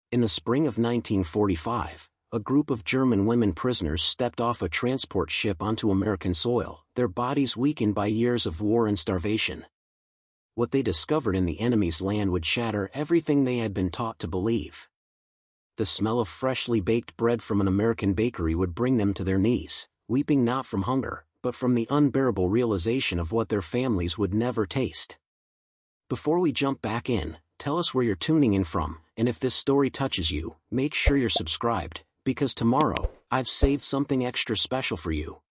In the spring of 1945, a group of German women prisoners stepped off a transport ship onto American soil, their bodies weakened by years of war and starvation. What they discovered in the enemy's land would shatter everything they had been taught to believe. The smell of freshly baked bread from an American bakery would bring them to their knees, weeping not from hunger, but from the unbearable realization of what their families would never taste. Before we jump back in, tell us where you're tuning in from, and if this story touches you, make sure you're subscribed, because tomorrow, I've saved something extra special for you.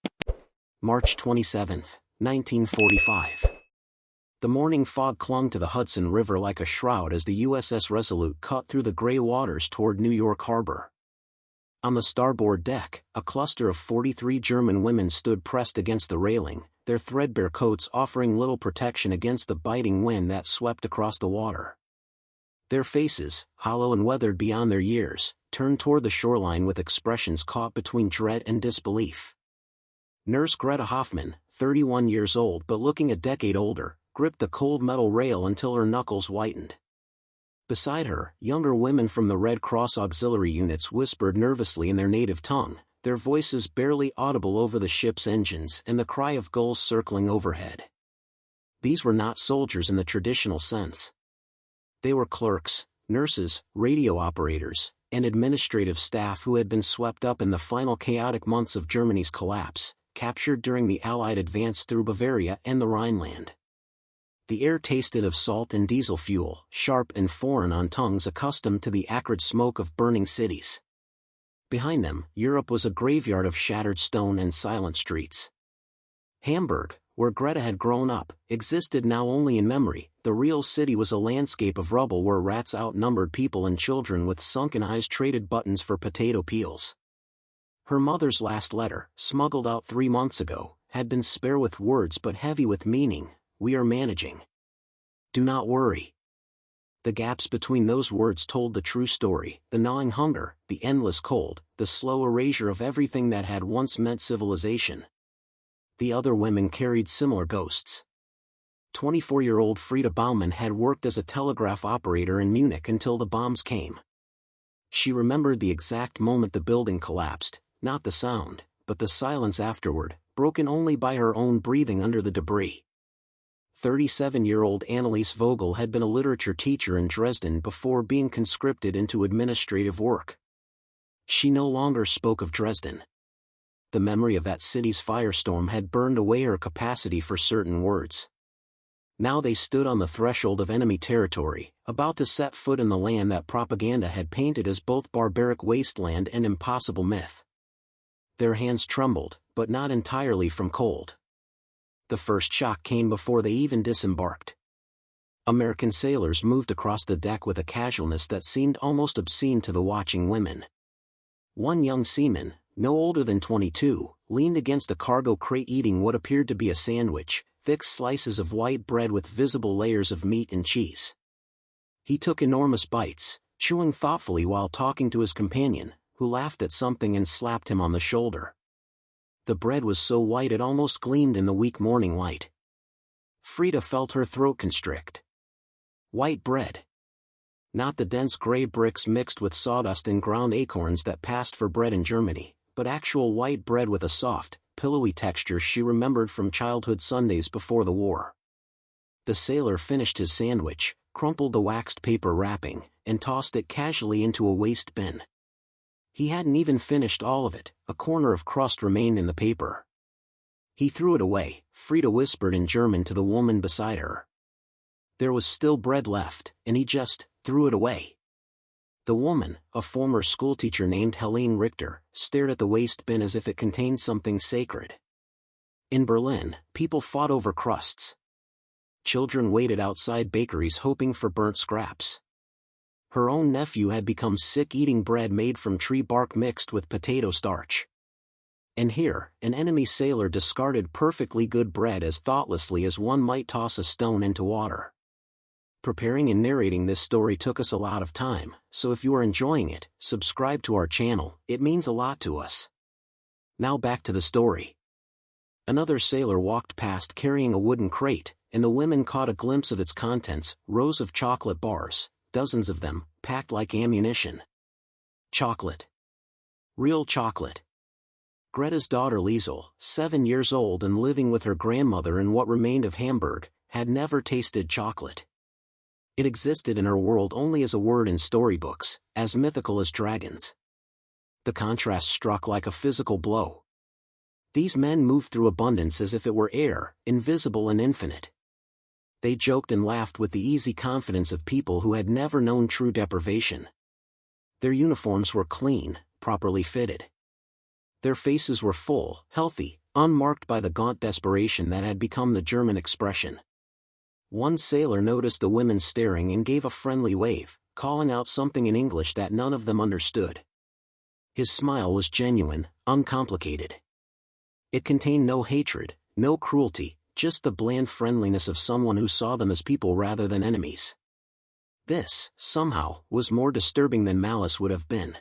March 27, 1945. The morning fog clung to the Hudson River like a shroud as the USS Resolute cut through the gray waters toward New York Harbor. On the starboard deck, a cluster of 43 German women stood pressed against the railing, their threadbare coats offering little protection against the biting wind that swept across the water. Their faces, hollow and weathered beyond their years, turned toward the shoreline with expressions caught between dread and disbelief. Nurse Greta Hoffmann, 31 years old but looking a decade older, gripped the cold metal rail until her knuckles whitened. Beside her, younger women from the Red Cross auxiliary units whispered nervously in their native tongue, their voices barely audible over the ship's engines and the cry of gulls circling overhead. These were not soldiers in the traditional sense. They were clerks, nurses, radio operators, and administrative staff who had been swept up in the final chaotic months of Germany's collapse, captured during the Allied advance through Bavaria and the Rhineland. The air tasted of salt and diesel fuel, sharp and foreign on tongues accustomed to the acrid smoke of burning cities. Behind them, Europe was a graveyard of shattered stone and silent streets. Hamburg, where Greta had grown up, existed now only in memory. The real city was a landscape of rubble where rats outnumbered people and children with sunken eyes traded buttons for potato peels. Her mother's last letter, smuggled out 3 months ago, had been spare with words but heavy with meaning. "We are managing. Do not worry." The gaps between those words told the true story, the gnawing hunger, the endless cold, the slow erasure of everything that had once meant civilization. The other women carried similar ghosts. 24-year-old Frieda Baumann had worked as a telegraph operator in Munich until the bombs came. She remembered the exact moment the building collapsed, not the sound, but the silence afterward, broken only by her own breathing under the debris. 37-year-old Anneliese Vogel had been a literature teacher in Dresden before being conscripted into administrative work. She no longer spoke of Dresden. The memory of that city's firestorm had burned away her capacity for certain words. Now they stood on the threshold of enemy territory, about to set foot in the land that propaganda had painted as both barbaric wasteland and impossible myth. Their hands trembled, but not entirely from cold. The first shock came before they even disembarked. American sailors moved across the deck with a casualness that seemed almost obscene to the watching women. One young seaman, no older than 22, leaned against a cargo crate eating what appeared to be a sandwich, thick slices of white bread with visible layers of meat and cheese. He took enormous bites, chewing thoughtfully while talking to his companion, who laughed at something and slapped him on the shoulder. The bread was so white it almost gleamed in the weak morning light. Frieda felt her throat constrict. White bread. Not the dense gray bricks mixed with sawdust and ground acorns that passed for bread in Germany, but actual white bread with a soft, pillowy texture she remembered from childhood Sundays before the war. The sailor finished his sandwich, crumpled the waxed paper wrapping, and tossed it casually into a waste bin. He hadn't even finished all of it, a corner of crust remained in the paper. He threw it away, Frieda whispered in German to the woman beside her. There was still bread left, and he just threw it away. The woman, a former schoolteacher named Helene Richter, stared at the waste bin as if it contained something sacred. In Berlin, people fought over crusts. Children waited outside bakeries hoping for burnt scraps. Her own nephew had become sick eating bread made from tree bark mixed with potato starch. And here, an enemy sailor discarded perfectly good bread as thoughtlessly as one might toss a stone into water. Preparing and narrating this story took us a lot of time, so if you are enjoying it, subscribe to our channel, it means a lot to us. Now back to the story. Another sailor walked past carrying a wooden crate, and the women caught a glimpse of its contents, rows of chocolate bars, dozens of them, packed like ammunition. Chocolate. Real chocolate. Greta's daughter Liesel, 7 years old and living with her grandmother in what remained of Hamburg, had never tasted chocolate. It existed in her world only as a word in storybooks, as mythical as dragons. The contrast struck like a physical blow. These men moved through abundance as if it were air, invisible and infinite. They joked and laughed with the easy confidence of people who had never known true deprivation. Their uniforms were clean, properly fitted. Their faces were full, healthy, unmarked by the gaunt desperation that had become the German expression. One sailor noticed the women staring and gave a friendly wave, calling out something in English that none of them understood. His smile was genuine, uncomplicated. It contained no hatred, no cruelty, just the bland friendliness of someone who saw them as people rather than enemies. This, somehow, was more disturbing than malice would have been.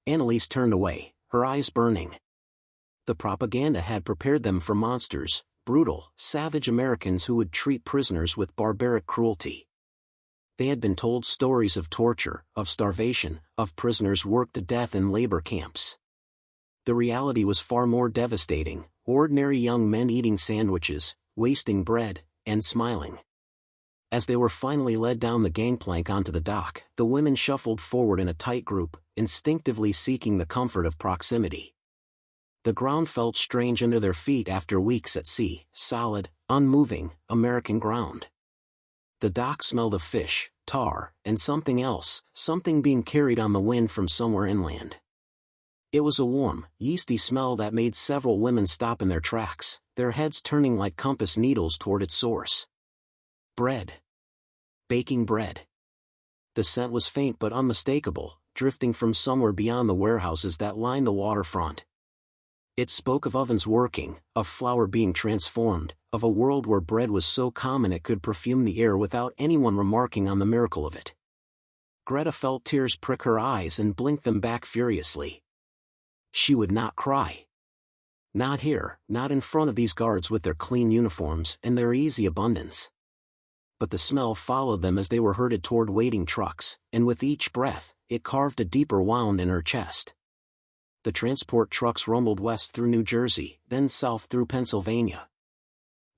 Anneliese turned away, her eyes burning. The propaganda had prepared them for monsters, brutal, savage Americans who would treat prisoners with barbaric cruelty. They had been told stories of torture, of starvation, of prisoners worked to death in labor camps. The reality was far more devastating: ordinary young men eating sandwiches, wasting bread, and smiling. As they were finally led down the gangplank onto the dock, the women shuffled forward in a tight group, instinctively seeking the comfort of proximity. The ground felt strange under their feet after weeks at sea, solid, unmoving, American ground. The dock smelled of fish, tar, and something else, something being carried on the wind from somewhere inland. It was a warm, yeasty smell that made several women stop in their tracks, their heads turning like compass needles toward its source. Bread. Baking bread. The scent was faint but unmistakable, drifting from somewhere beyond the warehouses that lined the waterfront. It spoke of ovens working, of flour being transformed, of a world where bread was so common it could perfume the air without anyone remarking on the miracle of it. Greta felt tears prick her eyes and blinked them back furiously. She would not cry. Not here, not in front of these guards with their clean uniforms and their easy abundance. But the smell followed them as they were herded toward waiting trucks, and with each breath, it carved a deeper wound in her chest. The transport trucks rumbled west through New Jersey, then south through Pennsylvania.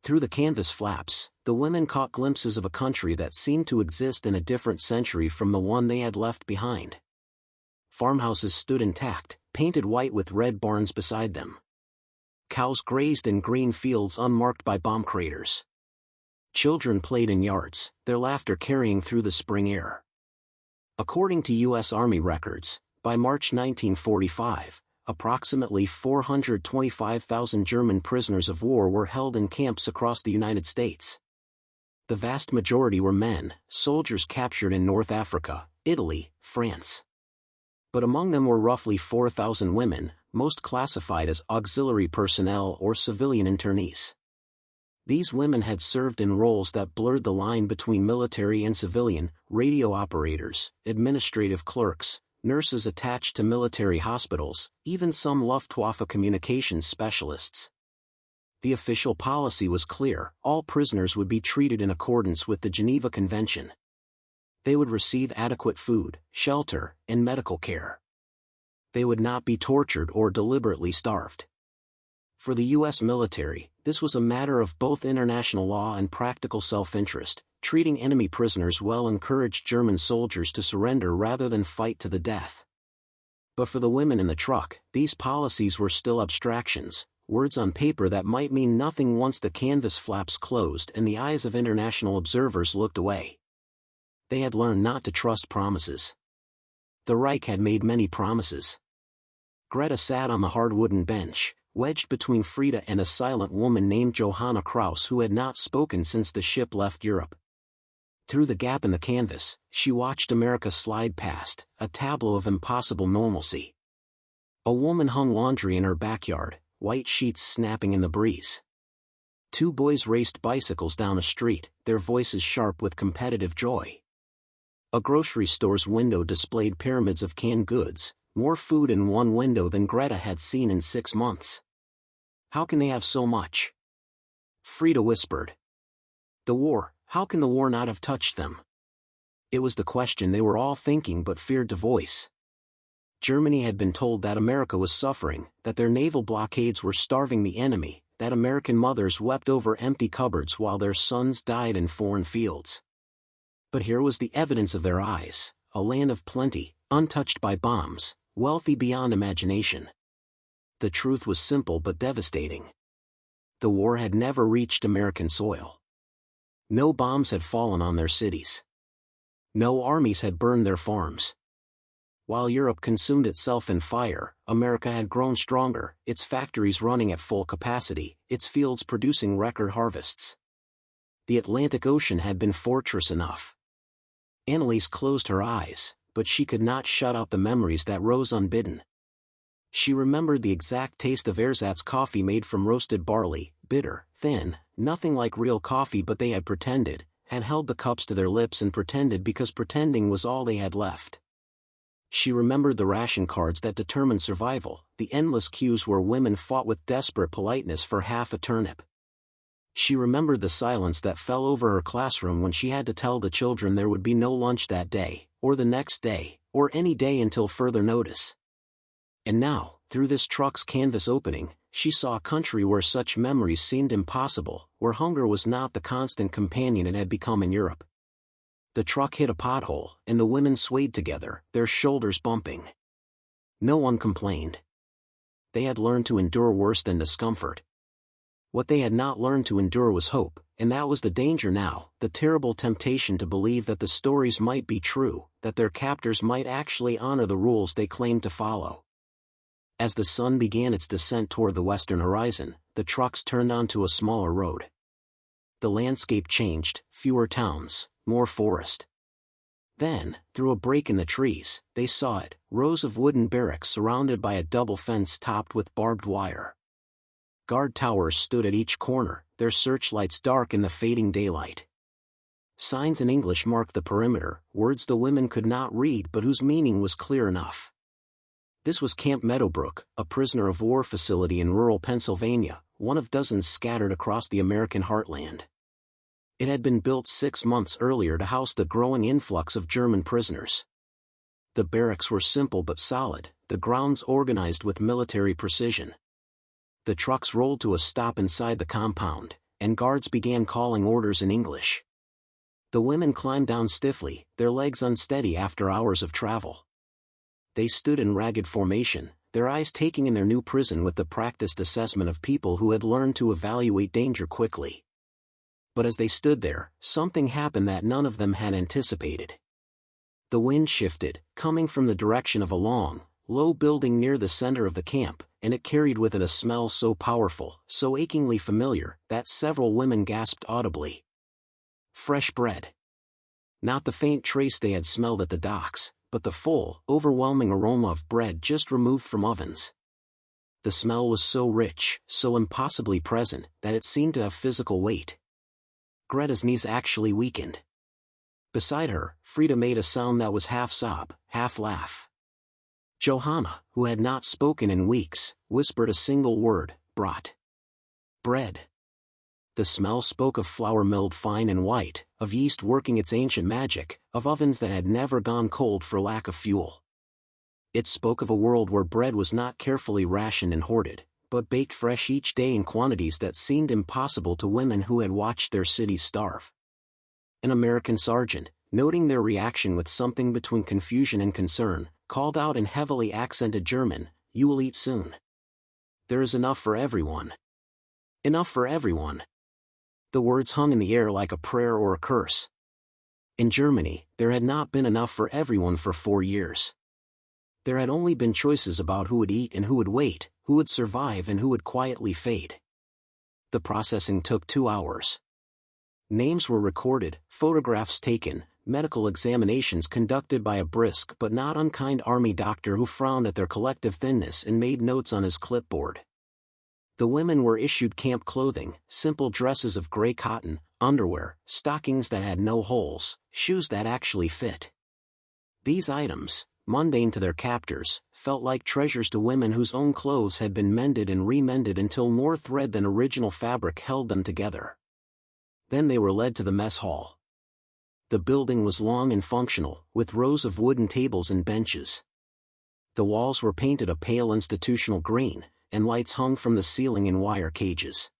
Through the canvas flaps, the women caught glimpses of a country that seemed to exist in a different century from the one they had left behind. Farmhouses stood intact, painted white with red barns beside them. Cows grazed in green fields unmarked by bomb craters. Children played in yards, their laughter carrying through the spring air. According to U.S. Army records, by March 1945, approximately 425,000 German prisoners of war were held in camps across the United States. The vast majority were men, soldiers captured in North Africa, Italy, France. But among them were roughly 4,000 women, most classified as auxiliary personnel or civilian internees. These women had served in roles that blurred the line between military and civilian: radio operators, administrative clerks, nurses attached to military hospitals, even some Luftwaffe communications specialists. The official policy was clear: all prisoners would be treated in accordance with the Geneva Convention. They would receive adequate food, shelter, and medical care. They would not be tortured or deliberately starved. For the U.S. military, this was a matter of both international law and practical self-interest. Treating enemy prisoners well encouraged German soldiers to surrender rather than fight to the death. But for the women in the truck, these policies were still abstractions, words on paper that might mean nothing once the canvas flaps closed and the eyes of international observers looked away. They had learned not to trust promises. The Reich had made many promises. Greta sat on the hard wooden bench, wedged between Frida and a silent woman named Johanna Kraus who had not spoken since the ship left Europe. Through the gap in the canvas, she watched America slide past, a tableau of impossible normalcy. A woman hung laundry in her backyard, white sheets snapping in the breeze. 2 boys raced bicycles down a street, their voices sharp with competitive joy. A grocery store's window displayed pyramids of canned goods, more food in one window than Greta had seen in 6 months. How can they have so much? Frida whispered. The war, how can the war not have touched them? It was the question they were all thinking but feared to voice. Germany had been told that America was suffering, that their naval blockades were starving the enemy, that American mothers wept over empty cupboards while their sons died in foreign fields. But here was the evidence of their eyes, a land of plenty, untouched by bombs, wealthy beyond imagination. The truth was simple but devastating. The war had never reached American soil. No bombs had fallen on their cities. No armies had burned their farms. While Europe consumed itself in fire, America had grown stronger, its factories running at full capacity, its fields producing record harvests. The Atlantic Ocean had been fortress enough. Annalise closed her eyes, but she could not shut out the memories that rose unbidden. She remembered the exact taste of ersatz coffee made from roasted barley, bitter, thin, nothing like real coffee, but they had held the cups to their lips and pretended because pretending was all they had left. She remembered the ration cards that determined survival, the endless queues where women fought with desperate politeness for half a turnip. She remembered the silence that fell over her classroom when she had to tell the children there would be no lunch that day, or the next day, or any day until further notice. And now, through this truck's canvas opening, she saw a country where such memories seemed impossible, where hunger was not the constant companion it had become in Europe. The truck hit a pothole, and the women swayed together, their shoulders bumping. No one complained. They had learned to endure worse than discomfort. What they had not learned to endure was hope, and that was the danger now, the terrible temptation to believe that the stories might be true, that their captors might actually honor the rules they claimed to follow. As the sun began its descent toward the western horizon, the trucks turned onto a smaller road. The landscape changed, fewer towns, more forest. Then, through a break in the trees, they saw it, rows of wooden barracks surrounded by a double fence topped with barbed wire. Guard towers stood at each corner, their searchlights dark in the fading daylight. Signs in English marked the perimeter, words the women could not read but whose meaning was clear enough. This was Camp Meadowbrook, a prisoner of war facility in rural Pennsylvania, one of dozens scattered across the American heartland. It had been built 6 months earlier to house the growing influx of German prisoners. The barracks were simple but solid, the grounds organized with military precision. The trucks rolled to a stop inside the compound, and guards began calling orders in English. The women climbed down stiffly, their legs unsteady after hours of travel. They stood in ragged formation, their eyes taking in their new prison with the practiced assessment of people who had learned to evaluate danger quickly. But as they stood there, something happened that none of them had anticipated. The wind shifted, coming from the direction of a long, low building near the center of the camp, and it carried with it a smell so powerful, so achingly familiar, that several women gasped audibly. Fresh bread. Not the faint trace they had smelled at the docks, but the full, overwhelming aroma of bread just removed from ovens. The smell was so rich, so impossibly present, that it seemed to have physical weight. Greta's knees actually weakened. Beside her, Frida made a sound that was half sob, half laugh. Johanna, who had not spoken in weeks, whispered a single word, brat. Bread. The smell spoke of flour milled fine and white, of yeast working its ancient magic, of ovens that had never gone cold for lack of fuel. It spoke of a world where bread was not carefully rationed and hoarded, but baked fresh each day in quantities that seemed impossible to women who had watched their cities starve. An American sergeant, noting their reaction with something between confusion and concern, called out in heavily accented German, "You will eat soon. There is enough for everyone. Enough for everyone." The words hung in the air like a prayer or a curse. In Germany, there had not been enough for everyone for 4 years. There had only been choices about who would eat and who would wait, who would survive and who would quietly fade. The processing took 2 hours. Names were recorded, photographs taken, medical examinations conducted by a brisk but not unkind army doctor who frowned at their collective thinness and made notes on his clipboard. The women were issued camp clothing, simple dresses of gray cotton, underwear, stockings that had no holes, shoes that actually fit. These items, mundane to their captors, felt like treasures to women whose own clothes had been mended and remended until more thread than original fabric held them together. Then they were led to the mess hall. The building was long and functional, with rows of wooden tables and benches. The walls were painted a pale institutional green, and lights hung from the ceiling in wire cages.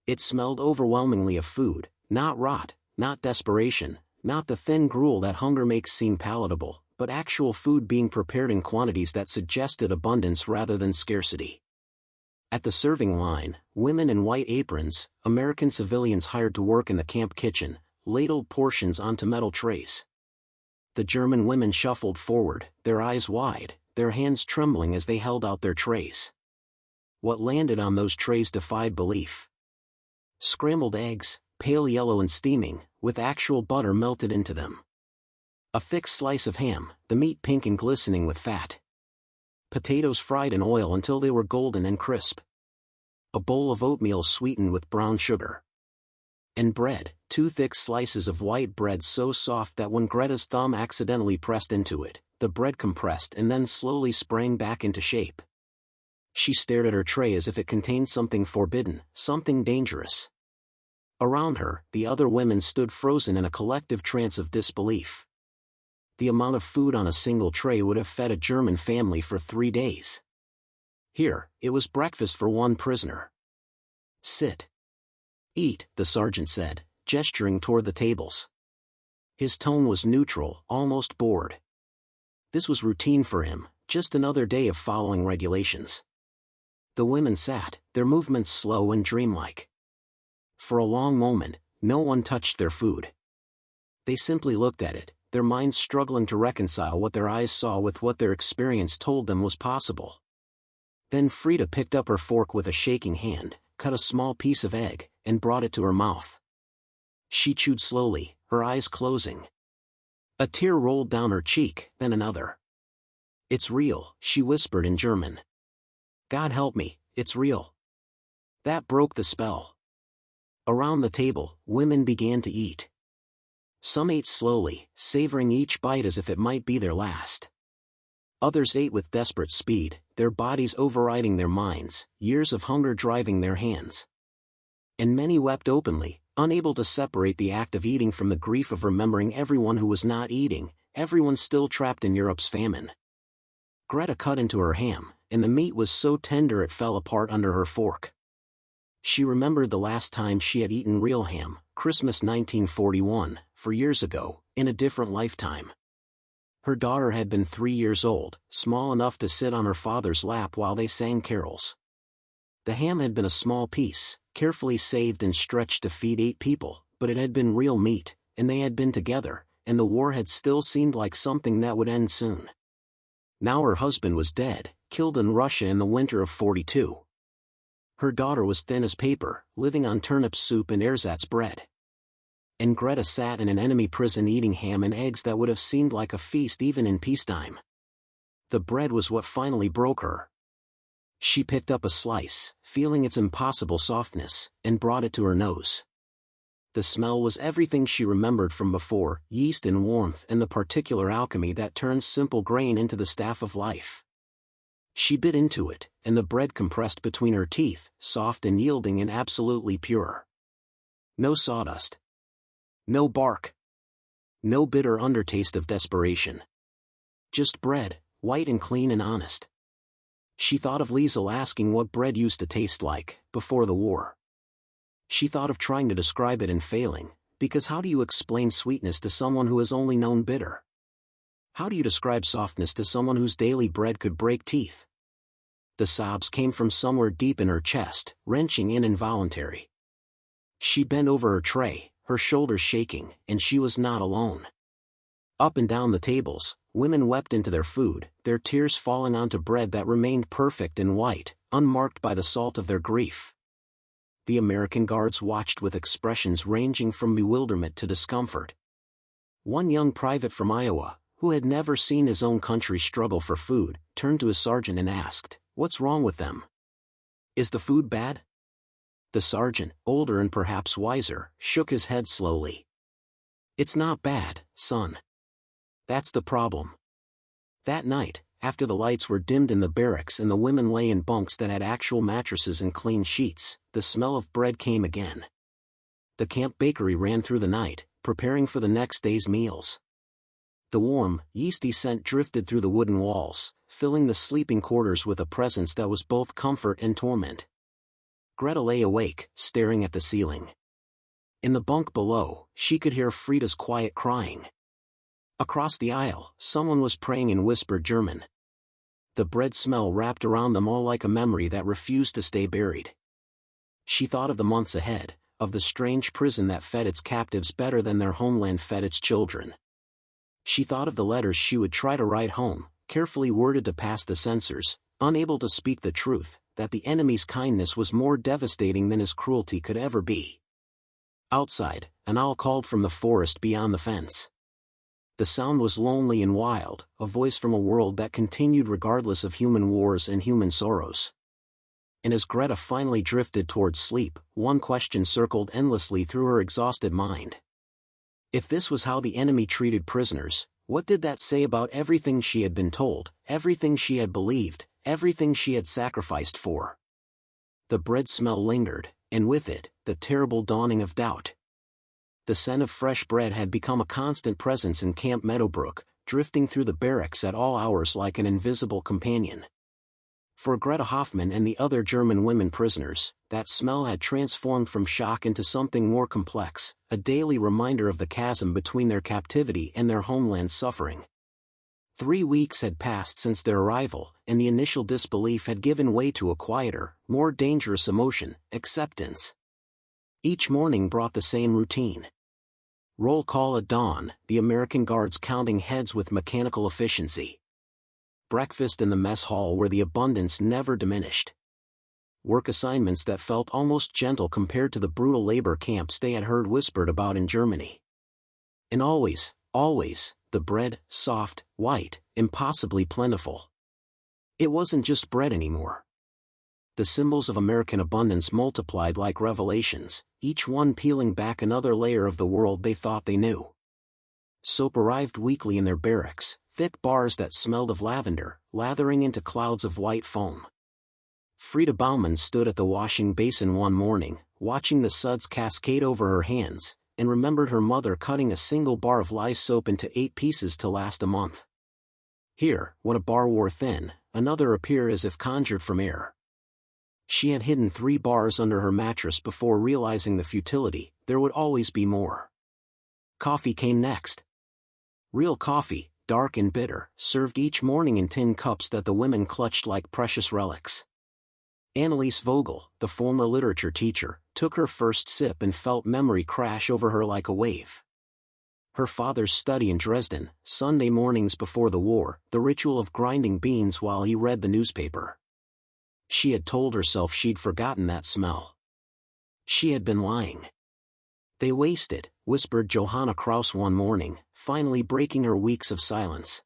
It smelled overwhelmingly of food, not rot, not desperation, not the thin gruel that hunger makes seem palatable, but actual food being prepared in quantities that suggested abundance rather than scarcity. At the serving line, women in white aprons, American civilians hired to work in the camp kitchen, ladled portions onto metal trays. The German women shuffled forward, their eyes wide, their hands trembling as they held out their trays. What landed on those trays defied belief. Scrambled eggs, pale yellow and steaming, with actual butter melted into them. A thick slice of ham, the meat pink and glistening with fat. Potatoes fried in oil until they were golden and crisp. A bowl of oatmeal sweetened with brown sugar. And bread, 2 thick slices of white bread so soft that when Greta's thumb accidentally pressed into it, the bread compressed and then slowly sprang back into shape. She stared at her tray as if it contained something forbidden, something dangerous. Around her, the other women stood frozen in a collective trance of disbelief. The amount of food on a single tray would have fed a German family for 3 days. Here, it was breakfast for one prisoner. Sit. Eat, the sergeant said, gesturing toward the tables. His tone was neutral, almost bored. This was routine for him, just another day of following regulations. The women sat, their movements slow and dreamlike. For a long moment, no one touched their food. They simply looked at it, their minds struggling to reconcile what their eyes saw with what their experience told them was possible. Then Frida picked up her fork with a shaking hand, cut a small piece of egg, and brought it to her mouth. She chewed slowly, her eyes closing. A tear rolled down her cheek, then another. "It's real," she whispered in German. "God help me, it's real." That broke the spell. Around the table, women began to eat. Some ate slowly, savoring each bite as if it might be their last. Others ate with desperate speed, their bodies overriding their minds, years of hunger driving their hands. And many wept openly, unable to separate the act of eating from the grief of remembering everyone who was not eating, everyone still trapped in Europe's famine. Greta cut into her ham, and the meat was so tender it fell apart under her fork. She remembered the last time she had eaten real ham, Christmas 1941, 4 years ago, in a different lifetime. Her daughter had been 3 years old, small enough to sit on her father's lap while they sang carols. The ham had been a small piece, carefully saved and stretched to feed 8 people, but it had been real meat, and they had been together, and the war had still seemed like something that would end soon. Now her husband was dead, killed in Russia in the winter of '42. Her daughter was thin as paper, living on turnip soup and ersatz bread. And Greta sat in an enemy prison eating ham and eggs that would have seemed like a feast even in peacetime. The bread was what finally broke her. She picked up a slice, feeling its impossible softness, and brought it to her nose. The smell was everything she remembered from before, yeast and warmth and the particular alchemy that turns simple grain into the staff of life. She bit into it, and the bread compressed between her teeth, soft and yielding and absolutely pure. No sawdust. No bark. No bitter undertaste of desperation. Just bread, white and clean and honest. She thought of Liesel asking what bread used to taste like, before the war. She thought of trying to describe it and failing, because how do you explain sweetness to someone who has only known bitter? How do you describe softness to someone whose daily bread could break teeth? The sobs came from somewhere deep in her chest, wrenching and involuntary. She bent over her tray, her shoulders shaking, and she was not alone. Up and down the tables, women wept into their food, their tears falling onto bread that remained perfect and white, unmarked by the salt of their grief. The American guards watched with expressions ranging from bewilderment to discomfort. One young private from Iowa, who had never seen his own country struggle for food, turned to his sergeant and asked, "What's wrong with them? Is the food bad?" The sergeant, older and perhaps wiser, shook his head slowly. "It's not bad, son. That's the problem." That night, after the lights were dimmed in the barracks and the women lay in bunks that had actual mattresses and clean sheets, the smell of bread came again. The camp bakery ran through the night, preparing for the next day's meals. The warm, yeasty scent drifted through the wooden walls, filling the sleeping quarters with a presence that was both comfort and torment. Greta lay awake, staring at the ceiling. In the bunk below, she could hear Frida's quiet crying. Across the aisle, someone was praying in whispered German. The bread smell wrapped around them all like a memory that refused to stay buried. She thought of the months ahead, of the strange prison that fed its captives better than their homeland fed its children. She thought of the letters she would try to write home, carefully worded to pass the censors, unable to speak the truth, that the enemy's kindness was more devastating than his cruelty could ever be. Outside, an owl called from the forest beyond the fence. The sound was lonely and wild, a voice from a world that continued regardless of human wars and human sorrows. And as Greta finally drifted towards sleep, one question circled endlessly through her exhausted mind. If this was how the enemy treated prisoners, what did that say about everything she had been told, everything she had believed, everything she had sacrificed for? The bread smell lingered, and with it, the terrible dawning of doubt. The scent of fresh bread had become a constant presence in Camp Meadowbrook, drifting through the barracks at all hours like an invisible companion. For Greta Hoffmann and the other German women prisoners, that smell had transformed from shock into something more complex, a daily reminder of the chasm between their captivity and their homeland's suffering. 3 weeks had passed since their arrival, and the initial disbelief had given way to a quieter, more dangerous emotion, acceptance. Each morning brought the same routine. Roll call at dawn, the American guards counting heads with mechanical efficiency. Breakfast in the mess hall where the abundance never diminished. Work assignments that felt almost gentle compared to the brutal labor camps they had heard whispered about in Germany. And always, the bread, soft, white, impossibly plentiful. It wasn't just bread anymore. The symbols of American abundance multiplied like revelations, each one peeling back another layer of the world they thought they knew. Soap arrived weekly in their barracks, thick bars that smelled of lavender, lathering into clouds of white foam. Frida Baumann stood at the washing basin one morning, watching the suds cascade over her hands, and remembered her mother cutting a single bar of lye soap into 8 pieces to last a month. Here, when a bar wore thin, another appeared as if conjured from air. She had hidden 3 bars under her mattress before realizing the futility. There would always be more. Coffee came next. Real coffee, dark and bitter, served each morning in tin cups that the women clutched like precious relics. Anneliese Vogel, the former literature teacher, took her first sip and felt memory crash over her like a wave. Her father's study in Dresden, Sunday mornings before the war, the ritual of grinding beans while he read the newspaper. She had told herself she'd forgotten that smell. She had been lying. They wasted, whispered Johanna Kraus one morning, finally breaking her weeks of silence.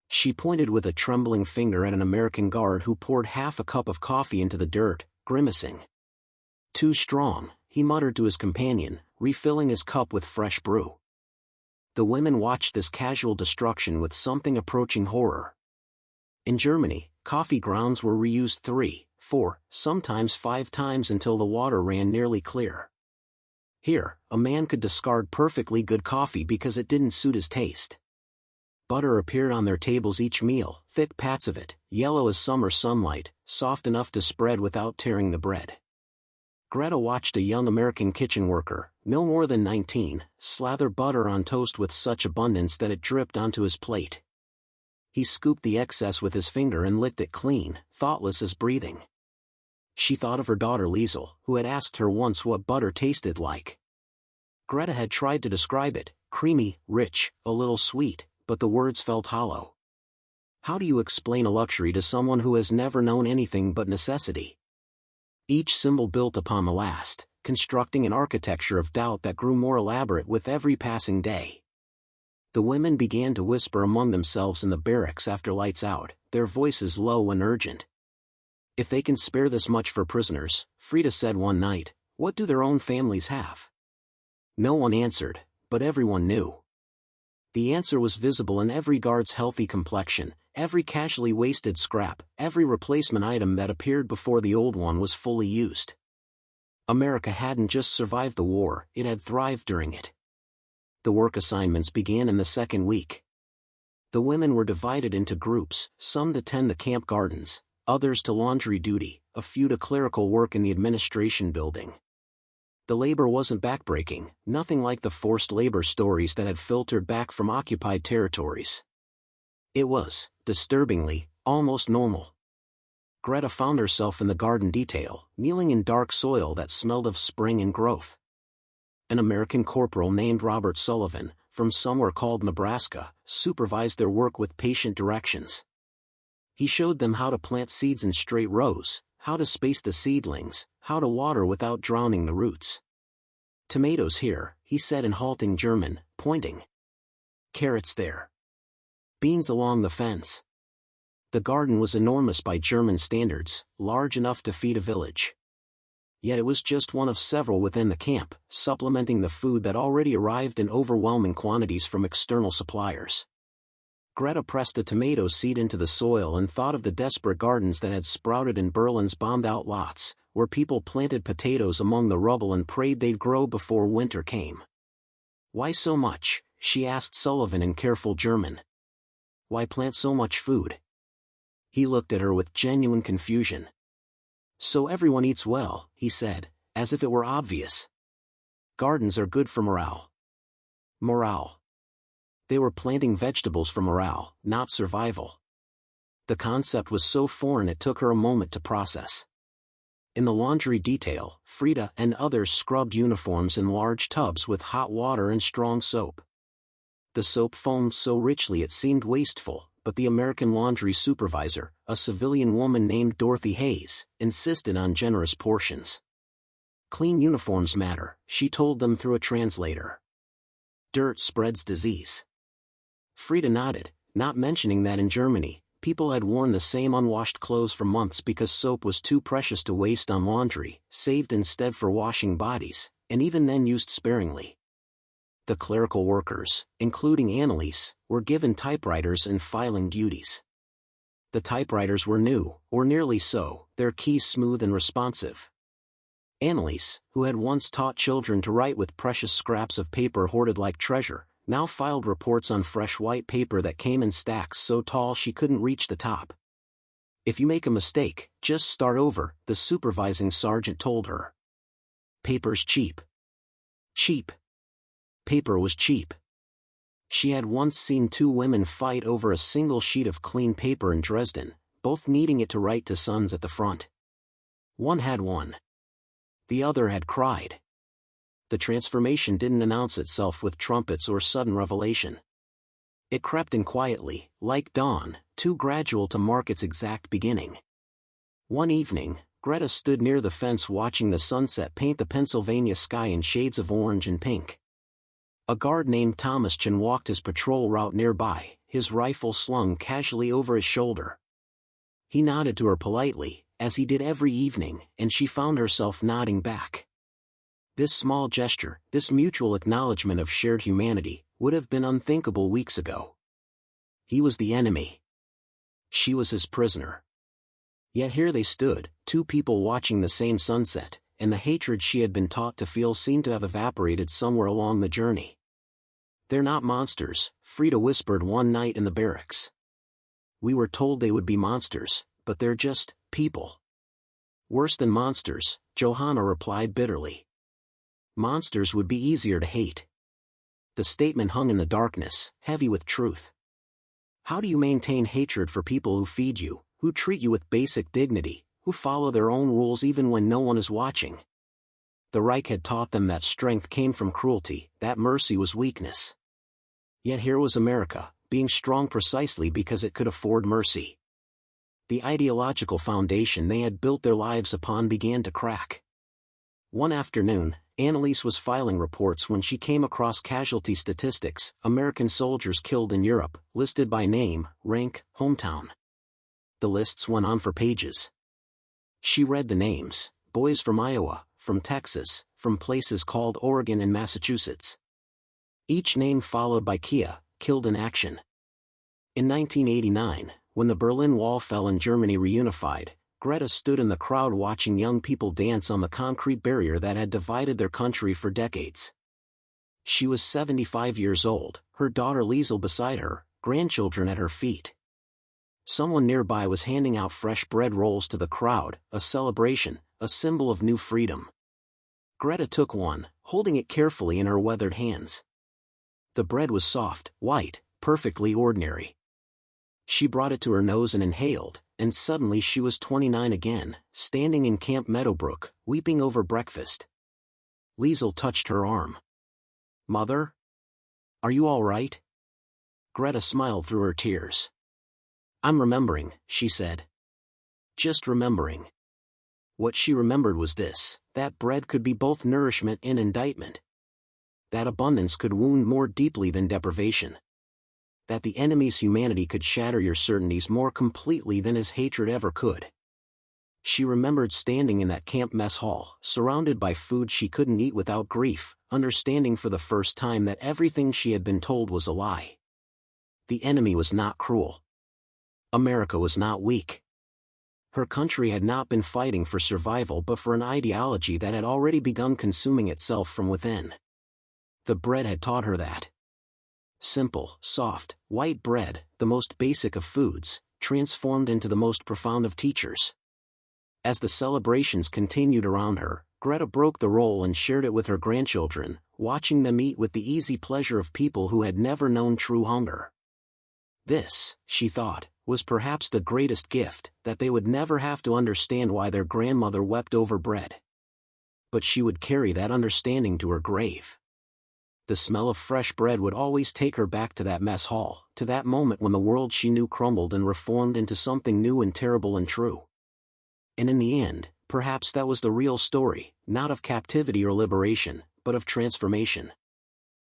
She pointed with a trembling finger at an American guard who poured half a cup of coffee into the dirt, grimacing. Too strong, he muttered to his companion, refilling his cup with fresh brew. The women watched this casual destruction with something approaching horror. In Germany, coffee grounds were reused 3, 4, sometimes 5 times until the water ran nearly clear. Here, a man could discard perfectly good coffee because it didn't suit his taste. Butter appeared on their tables each meal, thick pats of it, yellow as summer sunlight, soft enough to spread without tearing the bread. Greta watched a young American kitchen worker, no more than 19, slather butter on toast with such abundance that it dripped onto his plate. He scooped the excess with his finger and licked it clean, thoughtless as breathing. She thought of her daughter Liesel, who had asked her once what butter tasted like. Greta had tried to describe it, creamy, rich, a little sweet, but the words felt hollow. How do you explain a luxury to someone who has never known anything but necessity? Each symbol built upon the last, constructing an architecture of doubt that grew more elaborate with every passing day. The women began to whisper among themselves in the barracks after lights out, their voices low and urgent. If they can spare this much for prisoners, Frida said one night, what do their own families have? No one answered, but everyone knew. The answer was visible in every guard's healthy complexion, every casually wasted scrap, every replacement item that appeared before the old one was fully used. America hadn't just survived the war, it had thrived during it. The work assignments began in the second week. The women were divided into groups, some to tend the camp gardens, others to laundry duty, a few to clerical work in the administration building. The labor wasn't backbreaking, nothing like the forced labor stories that had filtered back from occupied territories. It was, disturbingly, almost normal. Greta found herself in the garden detail, kneeling in dark soil that smelled of spring and growth. An American corporal named Robert Sullivan, from somewhere called Nebraska, supervised their work with patient directions. He showed them how to plant seeds in straight rows, how to space the seedlings, how to water without drowning the roots. "Tomatoes here," he said in halting German, pointing. "Carrots there. Beans along the fence." The garden was enormous by German standards, large enough to feed a village. Yet it was just one of several within the camp, supplementing the food that already arrived in overwhelming quantities from external suppliers. Greta pressed a tomato seed into the soil and thought of the desperate gardens that had sprouted in Berlin's bombed-out lots, where people planted potatoes among the rubble and prayed they'd grow before winter came. "Why so much?" she asked Sullivan in careful German. "Why plant so much food?" He looked at her with genuine confusion. "So everyone eats well," he said, as if it were obvious. "Gardens are good for morale." Morale. They were planting vegetables for morale, not survival. The concept was so foreign it took her a moment to process. In the laundry detail, Frida and others scrubbed uniforms in large tubs with hot water and strong soap. The soap foamed so richly it seemed wasteful, but the American laundry supervisor, a civilian woman named Dorothy Hayes, insisted on generous portions. "Clean uniforms matter," she told them through a translator. "Dirt spreads disease." Frida nodded, not mentioning that in Germany, people had worn the same unwashed clothes for months because soap was too precious to waste on laundry, saved instead for washing bodies, and even then used sparingly. The clerical workers, including Annalise, were given typewriters and filing duties. The typewriters were new, or nearly so, their keys smooth and responsive. Annalise, who had once taught children to write with precious scraps of paper hoarded like treasure, now filed reports on fresh white paper that came in stacks so tall she couldn't reach the top. "If you make a mistake, just start over," the supervising sergeant told her. "Paper's cheap." Cheap. Paper was cheap. She had once seen two women fight over a single sheet of clean paper in Dresden, both needing it to write to sons at the front. One had won. The other had cried. The transformation didn't announce itself with trumpets or sudden revelation. It crept in quietly, like dawn, too gradual to mark its exact beginning. One evening, Greta stood near the fence watching the sunset paint the Pennsylvania sky in shades of orange and pink. A guard named Thomas Chen walked his patrol route nearby, his rifle slung casually over his shoulder. He nodded to her politely, as he did every evening, and she found herself nodding back. This small gesture, this mutual acknowledgement of shared humanity, would have been unthinkable weeks ago. He was the enemy. She was his prisoner. Yet here they stood, two people watching the same sunset, and the hatred she had been taught to feel seemed to have evaporated somewhere along the journey. "They're not monsters," Frida whispered one night in the barracks. "We were told they would be monsters, but they're just people." "Worse than monsters," Johanna replied bitterly. "Monsters would be easier to hate." The statement hung in the darkness, heavy with truth. How do you maintain hatred for people who feed you, who treat you with basic dignity, who follow their own rules even when no one is watching? The Reich had taught them that strength came from cruelty, that mercy was weakness. Yet here was America, being strong precisely because it could afford mercy. The ideological foundation they had built their lives upon began to crack. One afternoon, Annalise was filing reports when she came across casualty statistics, American soldiers killed in Europe, listed by name, rank, hometown. The lists went on for pages. She read the names: boys from Iowa, from Texas, from places called Oregon and Massachusetts. Each name followed by Kia, killed in action. In 1989, when the Berlin Wall fell and Germany reunified, Greta stood in the crowd watching young people dance on the concrete barrier that had divided their country for decades. She was 75 years old, her daughter Liesel beside her, grandchildren at her feet. Someone nearby was handing out fresh bread rolls to the crowd, a celebration, a symbol of new freedom. Greta took one, holding it carefully in her weathered hands. The bread was soft, white, perfectly ordinary. She brought it to her nose and inhaled, and suddenly she was 29 again, standing in Camp Meadowbrook, weeping over breakfast. Liesel touched her arm. "Mother? Are you all right?" Greta smiled through her tears. "I'm remembering," she said. "Just remembering." What she remembered was this: that bread could be both nourishment and indictment. That abundance could wound more deeply than deprivation. That the enemy's humanity could shatter your certainties more completely than his hatred ever could. She remembered standing in that camp mess hall, surrounded by food she couldn't eat without grief, understanding for the first time that everything she had been told was a lie. The enemy was not cruel. America was not weak. Her country had not been fighting for survival but for an ideology that had already begun consuming itself from within. The bread had taught her that. Simple, soft, white bread, the most basic of foods, transformed into the most profound of teachers. As the celebrations continued around her, Greta broke the roll and shared it with her grandchildren, watching them eat with the easy pleasure of people who had never known true hunger. This, she thought, was perhaps the greatest gift, that they would never have to understand why their grandmother wept over bread. But she would carry that understanding to her grave. The smell of fresh bread would always take her back to that mess hall, to that moment when the world she knew crumbled and reformed into something new and terrible and true. And in the end, perhaps that was the real story, not of captivity or liberation, but of transformation.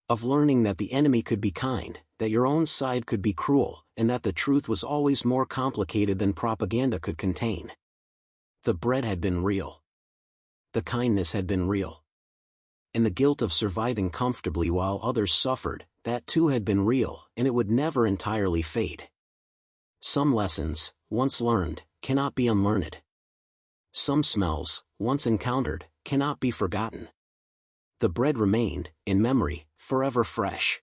Of learning that the enemy could be kind, that your own side could be cruel, and that the truth was always more complicated than propaganda could contain. The bread had been real. The kindness had been real. And the guilt of surviving comfortably while others suffered, that too had been real, and it would never entirely fade. Some lessons, once learned, cannot be unlearned. Some smells, once encountered, cannot be forgotten. The bread remained, in memory, forever fresh.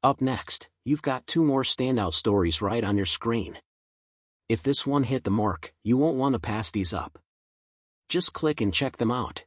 Up next, you've got two more standout stories right on your screen. If this one hit the mark, you won't want to pass these up. Just click and check them out.